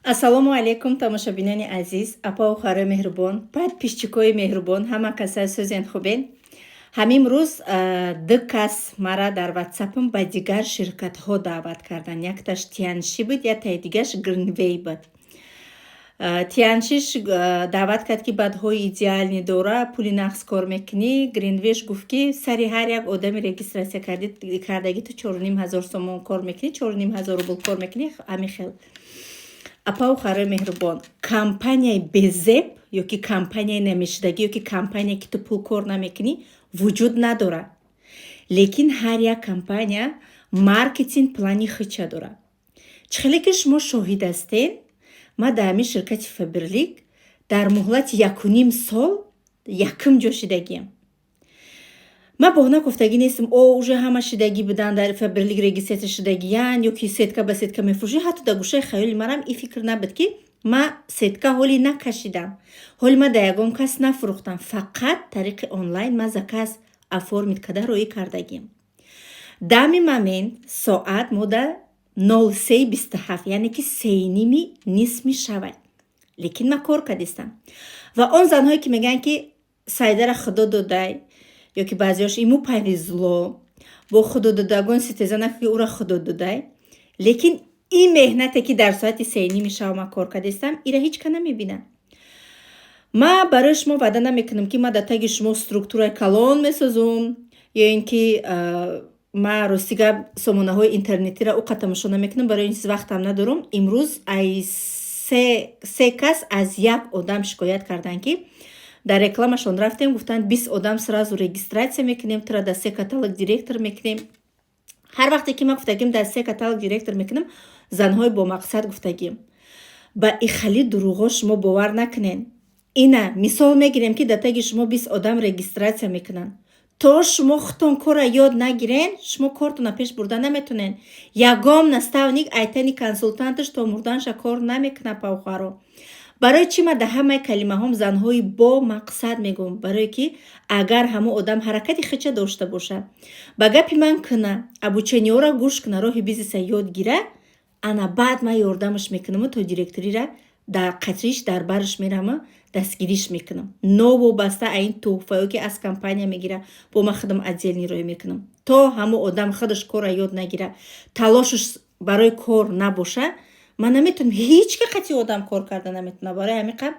ассалому алайкум тамошобинони азиз, апау харо меҳрубон, подписчикои меҳрубон, ҳама касае сӯзен хубен. Ҳамин рӯз ду кас мара дар ватсапам ба дигар ширкатҳо даъват кардан. Якташ Тианши буд, яктаи дигаш Гринвей буд. Тианшиш даъват кард ки баъдҳои идеални дора, пули нақс кор мекунӣ. Гринвейш гуфт ки сари ҳар як одами регистратсия кардаги ту 4500 сомон кор мекунӣ, 4500 рубл кор мекунӣ, ҳамин хел. Апау харо меҳрубон, компанияи безеп ёки компанияи намешидаги ёки компания ки ту пул кор намекунӣ вуҷуд надорад. Лекин ҳар як компания маркетинг плани худша дорад. Чӣ хеле ки шумо шоҳид ҳастед, ма дар ҳамин ширкати Фаберлик дар муҳлати 1.5 сол якум ҷо шидагиам. ма баҳона гуфтагӣ нестам, уже ҳама шидагӣ будан дар Фаберлик регистратсия шидагиян ёки сетка ба сетка мефурӯшӣ. ҳатто дар гӯшаи хаёли марам ин фикр набуд ки ма сетка ҳоли накашидам, ҳоли ма дар ягон кас нафурӯхтам, фақат тариқи онлайн ма за кас оформид карда роӣ кардагиам. Дар ҳамин момент соат мо дар 03:27, яъне ки 3:30 мешавад. Лекин ма кор кардистам. Ва он занҳое ки мегӯянд ки сайдара худо додай ёки баъзеёш иму повезло, бо худо додагон ситеза накунед ки ура худо додай. Лекин ин меҳнате ки дар соати 3:30 шаба ма кор кардистам, ира ҳеҷ ка намебинам. ма барои шумо ваъда намекунам ки ма дар таги шумо структураи калон месозум ё ин ки ма рости гап сомонаҳои интернетиро уқа тамошо намекунам, барои ин чиз вақтам надорам. Имрӯз ай се кас аз як одам шикоят карданд ки дар рекламашон рафтем, гуфтанд 20 одам сразу регистратсия мекунем, тура дар се каталог директор мекунем. ҳар вақте ки ма гуфтагим дар се каталог директор мекунам, занҳои бомақсад гуфтагим. ба ихали дуруғо шумо бовар накунед. Ина мисол мегирем ки дар таги шумо 20 одам регистратсия мекунанд. То шумо худтон кора ёд нагирен, шумо кортона пеш бурда наметонен. Ягон наставник айтани консултанташ то мурданша кор намекунад павхаро. барои чӣ ма дар ҳамаи калимаҳом занҳои бо мақсад мегӯм? Барое ки агар ҳамо одам ҳаракати хича дошта бошад, ба гапи ман куна, обучениёро гӯш куна, роҳи бизнеса ёд гира, ана баъд ман ёрдамаш мекунаму то директорира дар қатриш дар бараш мерама, дастгириш мекунам. Новобаста а ин тӯҳфаё ки аз компания мегира, бо ма худам отделни роҳ мекунам. То ҳамо одам худаш кора ёд нагира, талошаш барои кор набоша, ман наметонам ҳеҷ ки қатъи одам кор карда наметона. Барои ҳамин қам